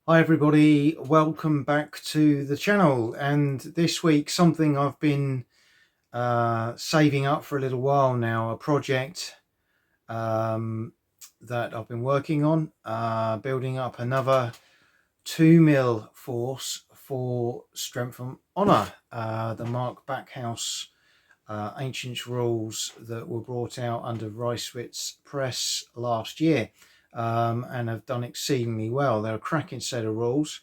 Hi everybody, welcome back to the channel. And this week something I've been saving up for a little while now, a project that I've been working on, building up another 2 mil force for Strength and Honour, the Mark Backhouse ancient rules that were brought out under Reiswitz Press last year, and have done exceedingly well. They're a cracking set of rules.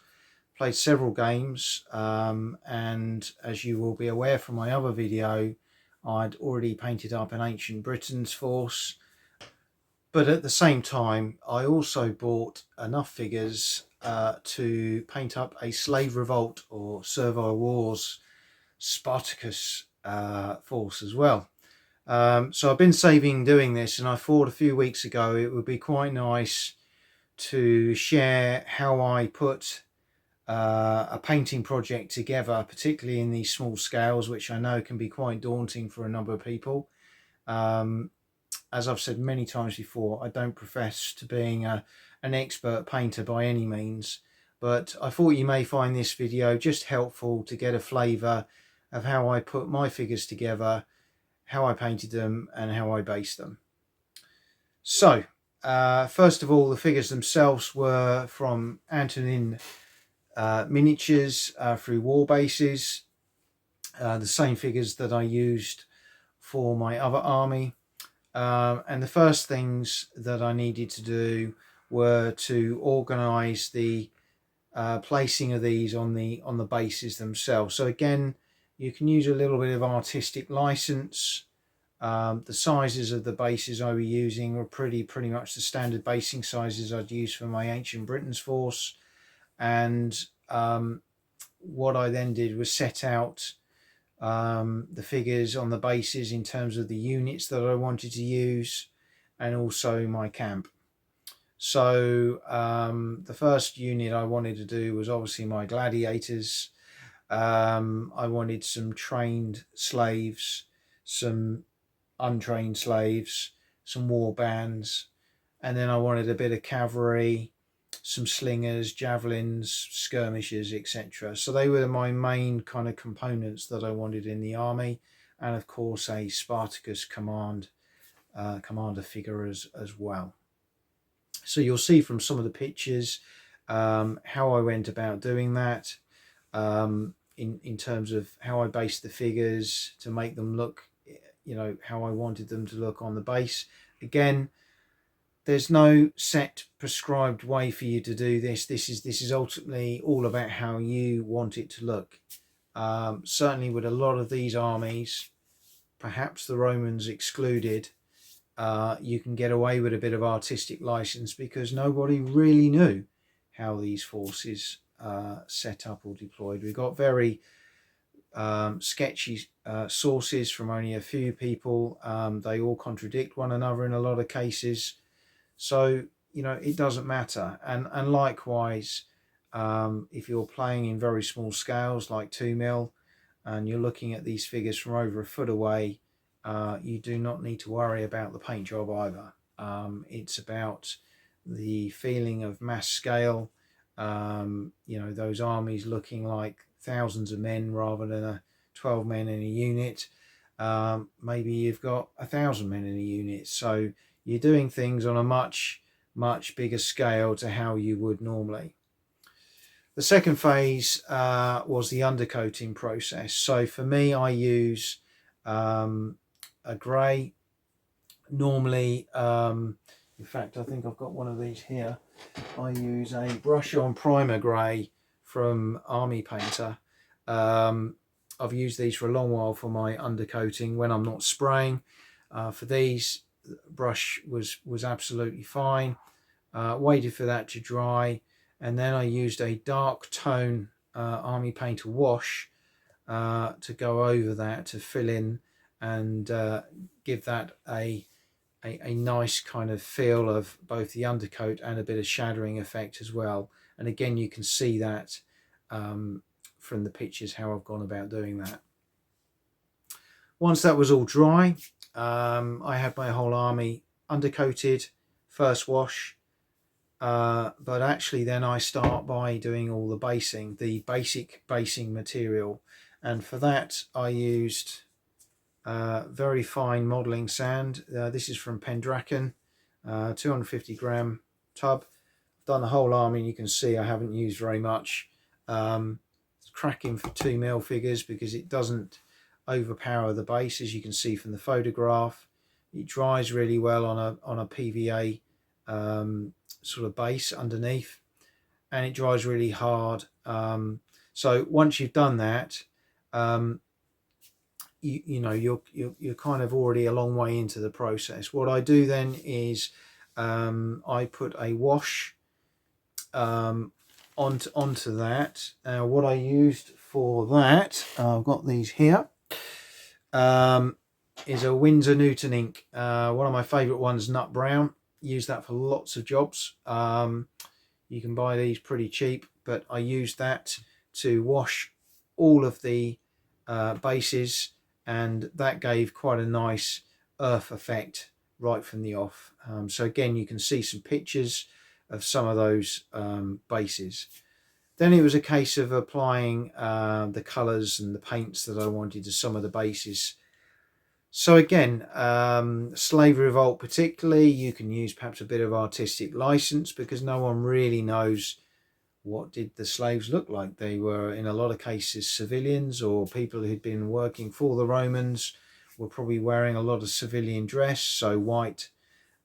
Played several games, and as you will be aware from my other video, I'd already painted up an ancient Britain's force, but at the same time I also bought enough figures to paint up a slave revolt or servile wars Spartacus force as well. So I've been saving doing this, and I thought a few weeks ago it would be quite nice to share how I put a painting project together, particularly in these small scales, which I know can be quite daunting for a number of people. As I've said many times before, I don't profess to being an expert painter by any means, but I thought you may find this video just helpful to get a flavour of how I put my figures together, how I painted them, and how I based them. So, first of all, the figures themselves were from Antonin Miniatures through Warbases, the same figures that I used for my other army. And the first things that I needed to do were to organise the placing of these on the bases themselves. So again, you can use a little bit of artistic license. The sizes of the bases I was using were pretty much the standard basing sizes I'd use for my ancient Britain's force. And what I then did was set out the figures on the bases in terms of the units that I wanted to use, and also my camp. So the first unit I wanted to do was obviously my gladiators. I wanted some trained slaves, some untrained slaves, some war bands, and then I wanted a bit of cavalry, some slingers, javelins, skirmishers, etc. So they were my main kind of components that I wanted in the army, and of course a Spartacus commander figure as well. So you'll see from some of the pictures how I went about doing that, in terms of how I based the figures to make them look, how I wanted them to look on the base. Again, there's no set prescribed way for you to do this. This is ultimately all about how you want it to look. Certainly with a lot of these armies, perhaps the Romans excluded, you can get away with a bit of artistic license because nobody really knew how these forces set up or deployed. We got very sketchy sources from only a few people. They all contradict one another in a lot of cases. So, it doesn't matter. And likewise, if you're playing in very small scales like 2 mil and you're looking at these figures from over a foot away, you do not need to worry about the paint job either. It's about the feeling of mass scale, those armies looking like thousands of men rather than 12 men in a unit. Maybe you've got 1,000 men in a unit. So you're doing things on a much bigger scale to how you would normally. The second phase was the undercoating process. So for me, I use a grey. Normally, in fact, I think I've got one of these here. I use a brush on primer grey from Army Painter. I've used these for a long while for my undercoating when I'm not spraying. For these, brush was absolutely fine. Waited for that to dry, and then I used a dark tone Army Painter wash to go over that, to fill in and give that a nice kind of feel of both the undercoat and a bit of shadowing effect as well. And again, you can see that from the pictures how I've gone about doing that. Once that was all dry, I had my whole army undercoated, first wash, but actually then I start by doing all the basing, the basic basing material, and for that I used very fine modelling sand. This is from Pendraken, 250 gram tub. I've done the whole army, and you can see I haven't used very much. It's cracking for 2mm figures because it doesn't overpower the base, as you can see from the photograph. It dries really well on a PVA sort of base underneath, and it dries really hard. So once you've done that, you know you're kind of already a long way into the process. What I do then is I put a wash onto that. What I used for that, I've got these here, is a Winsor Newton ink. One of my favourite ones, nut brown. Use that for lots of jobs. You can buy these pretty cheap, but I used that to wash all of the bases, and that gave quite a nice earth effect right from the off. So again, you can see some pictures of some of those bases. Then it was a case of applying the colours and the paints that I wanted to some of the bases. So again, Slave Revolt particularly, you can use perhaps a bit of artistic license because no one really knows what did the slaves look like. They were in a lot of cases civilians, or people who'd been working for the Romans were probably wearing a lot of civilian dress, so white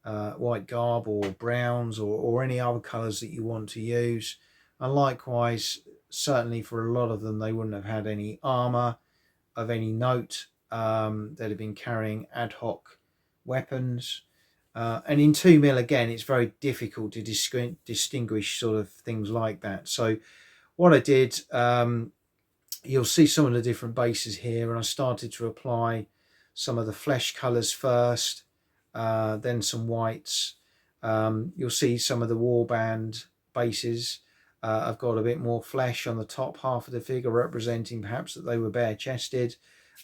garb or browns or any other colours that you want to use. And likewise, certainly for a lot of them, they wouldn't have had any armour of any note. They'd have been carrying ad hoc weapons. And in 2mm, again, it's very difficult to distinguish sort of things like that. So what I did, you'll see some of the different bases here, and I started to apply some of the flesh colours first, then some whites. You'll see some of the warband bases. I've got a bit more flesh on the top half of the figure, representing perhaps that they were bare-chested.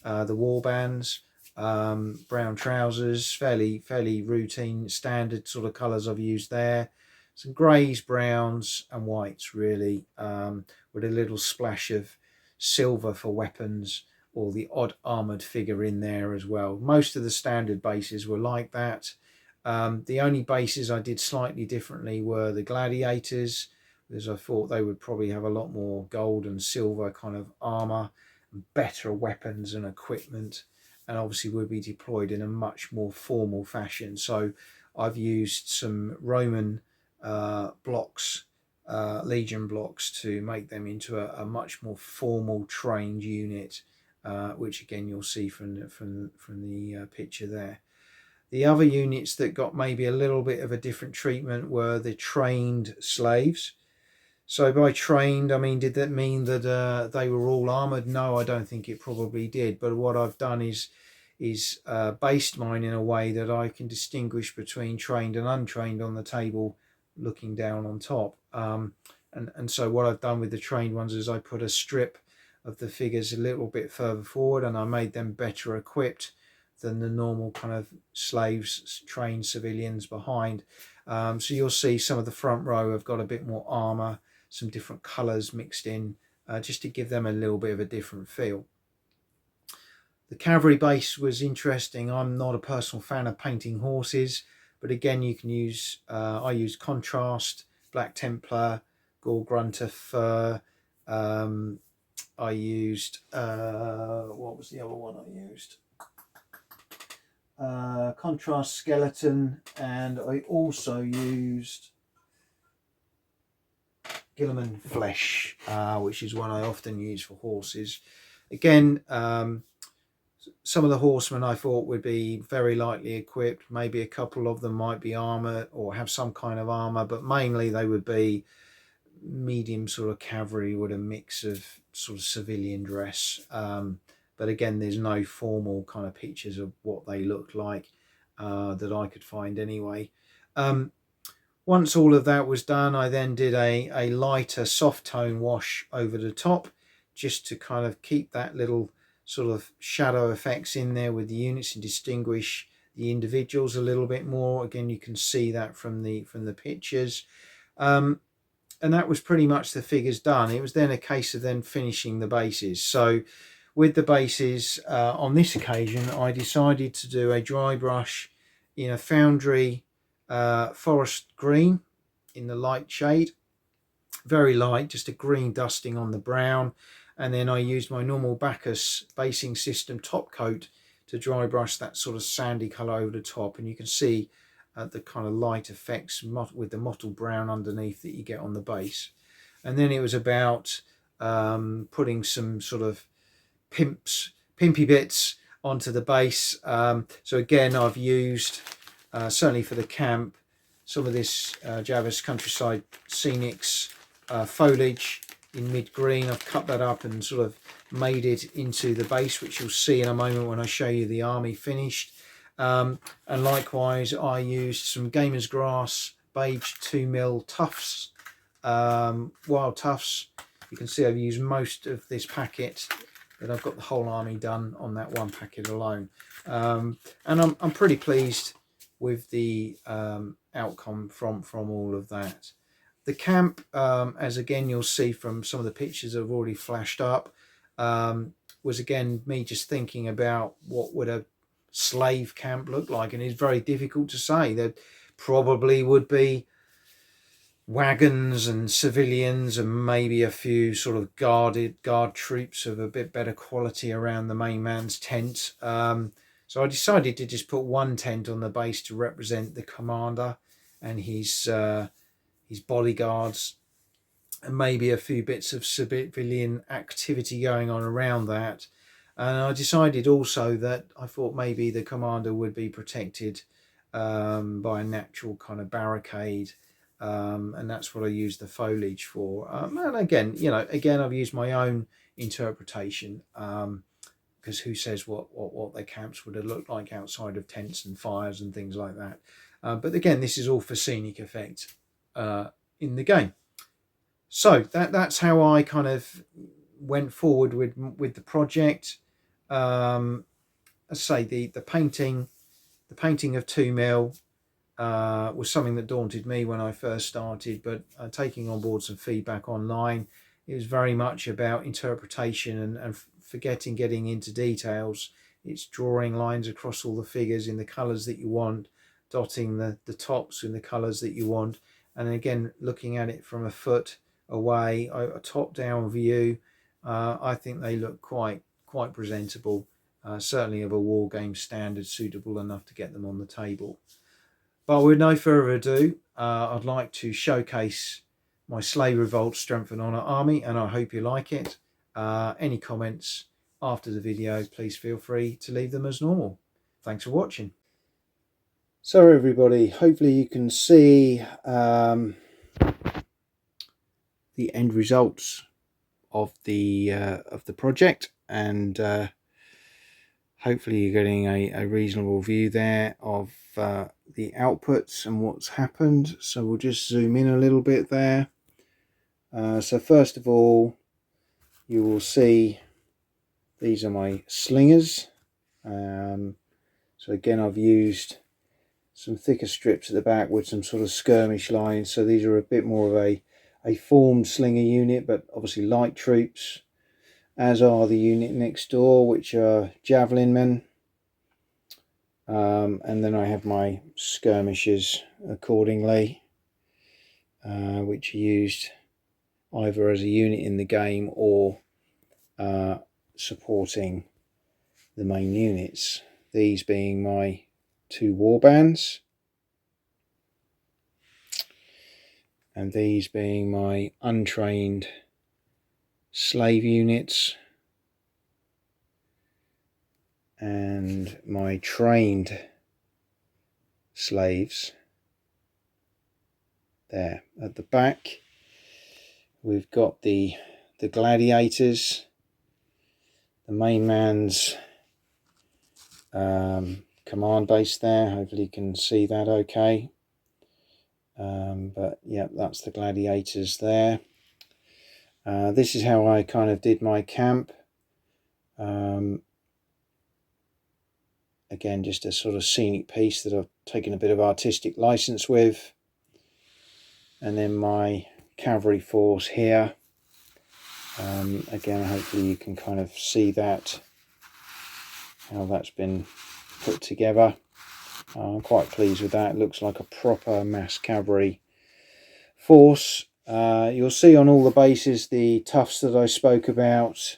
The warbands, brown trousers, fairly routine, standard sort of colours I've used there. Some greys, browns and whites really, with a little splash of silver for weapons, or the odd armoured figure in there as well. Most of the standard bases were like that. The only bases I did slightly differently were the gladiators, because I thought they would probably have a lot more gold and silver kind of armour, better weapons and equipment, and obviously would be deployed in a much more formal fashion. So I've used some Roman blocks, legion blocks, to make them into a much more formal trained unit, which again you'll see from the picture there. The other units that got maybe a little bit of a different treatment were the trained slaves. So by trained, I mean, did that mean that they were all armoured? No, I don't think it probably did. But what I've done is based mine in a way that I can distinguish between trained and untrained on the table, looking down on top. And so what I've done with the trained ones is I put a strip of the figures a little bit further forward, and I made them better equipped than the normal kind of slaves, trained civilians behind. So you'll see some of the front row have got a bit more armour, some different colours mixed in, just to give them a little bit of a different feel. The cavalry base was interesting. I'm not a personal fan of painting horses, but again, you can use, I used contrast, Black Templar, Gore Grunter fur. I used, what was the other one I used? Contrast skeleton, and I also used Guilliman flesh, which is one I often use for horses. Again, some of the horsemen I thought would be very lightly equipped. Maybe a couple of them might be armour or have some kind of armour, but mainly they would be medium sort of cavalry with a mix of sort of civilian dress. But again, there's no formal kind of pictures of what they looked like that I could find anyway. Once all of that was done, I then did a lighter soft tone wash over the top, just to kind of keep that little sort of shadow effects in there with the units and distinguish the individuals a little bit more. Again, you can see that from the pictures. And that was pretty much the figures done. It was then a case of then finishing the bases. So with the bases, on this occasion, I decided to do a dry brush in a Foundry forest green in the light shade. Very light, just a green dusting on the brown. And then I used my normal Bacchus basing system top coat to dry brush that sort of sandy colour over the top. And you can see the kind of light effects with the mottled brown underneath that you get on the base. And then it was about putting some sort of pimpy bits onto the base. So again, I've used, certainly for the camp, some of this Javis Countryside Scenics foliage in mid-green. I've cut that up and sort of made it into the base, which you'll see in a moment when I show you the army finished. And likewise, I used some Gamer's Grass Beige 2mm tufts, wild tufts. You can see I've used most of this packet, but I've got the whole army done on that one packet alone. And I'm pretty pleased with the outcome from all of that. The camp, as again you'll see from some of the pictures that have already flashed up, was again me just thinking about what would a slave camp look like, and it's very difficult to say. There probably would be wagons and civilians and maybe a few sort of guard troops of a bit better quality around the main man's tent. So I decided to just put one tent on the base to represent the commander and his bodyguards, and maybe a few bits of civilian activity going on around that. And I decided also that I thought maybe the commander would be protected by a natural kind of barricade, and that's what I used the foliage for. And again, I've used my own interpretation, because who says what their camps would have looked like outside of tents and fires and things like that. But again, this is all for scenic effect in the game. So that's how I kind of went forward with the project. I say the painting of 2mm was something that daunted me when I first started, but taking on board some feedback online, it was very much about interpretation and forgetting getting into details. It's drawing lines across all the figures in the colours that you want, dotting the tops in the colours that you want, and again looking at it from a foot away, a top-down view. I think they look quite presentable, certainly of a war game standard, suitable enough to get them on the table. But with no further ado, I'd like to showcase my Slay Revolt Strength and Honour army, and I hope you like it. Any comments after the video, please feel free to leave them as normal. Thanks for watching. So everybody, hopefully you can see the end results of the project, and hopefully you're getting a reasonable view there of the outputs and what's happened. So we'll just zoom in a little bit there. So first of all, you will see these are my slingers. So again, I've used some thicker strips at the back with some sort of skirmish lines. So these are a bit more of a formed slinger unit, but obviously light troops, as are the unit next door, which are javelin men. And then I have my skirmishers accordingly, which are used either as a unit in the game or supporting the main units. These being my 2 warbands, and these being my untrained slave units, and my trained slaves. There at the back we've got the gladiators, the main man's command base there. Hopefully you can see that okay. But yeah, that's the gladiators there. This is how I kind of did my camp. Again, just a sort of scenic piece that I've taken a bit of artistic license with. and then my cavalry force here. Again, hopefully you can kind of see that, how that's been put together. I'm quite pleased with that. It looks like a proper mass cavalry force. You'll see on all the bases the tufts that I spoke about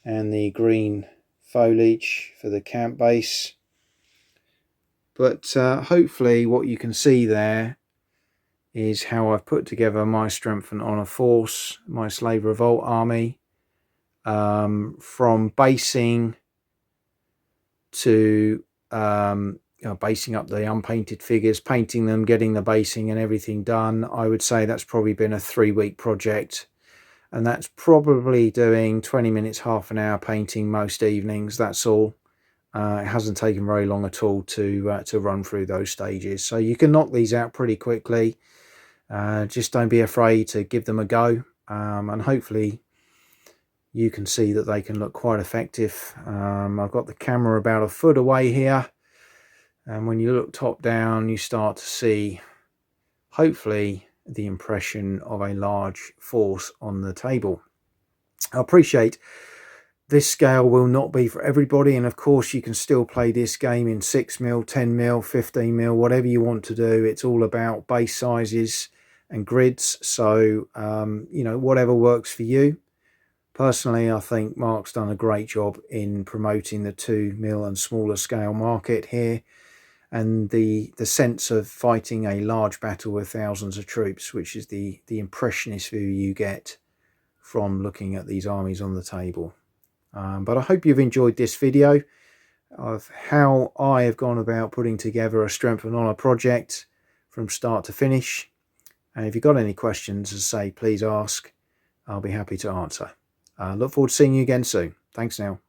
and the green foliage for the camp base. But hopefully what you can see there is how I've put together my Strength and Honour force, my Slave Revolt army, from basing to basing up the unpainted figures, painting them, getting the basing and everything done. I would say that's probably been a 3-week project, and that's probably doing 20 minutes, half an hour painting most evenings. That's all. It hasn't taken very long at all to run through those stages, so you can knock these out pretty quickly. Just don't be afraid to give them a go, and hopefully you can see that they can look quite effective. I've got the camera about a foot away here, and when you look top down you start to see hopefully the impression of a large force on the table. I appreciate this scale will not be for everybody, and of course you can still play this game in 6mm, 10mm, 15mm, whatever you want to do. It's all about base sizes and grids, so you know, whatever works for you. Personally, I think Mark's done a great job in promoting the 2mm and smaller scale market here, and the sense of fighting a large battle with thousands of troops, which is the impressionist view you get from looking at these armies on the table. But I hope you've enjoyed this video of how I have gone about putting together a Strength and Honour project from start to finish. And if you've got any questions, as I say, please ask. I'll be happy to answer. Look forward to seeing you again soon. Thanks now.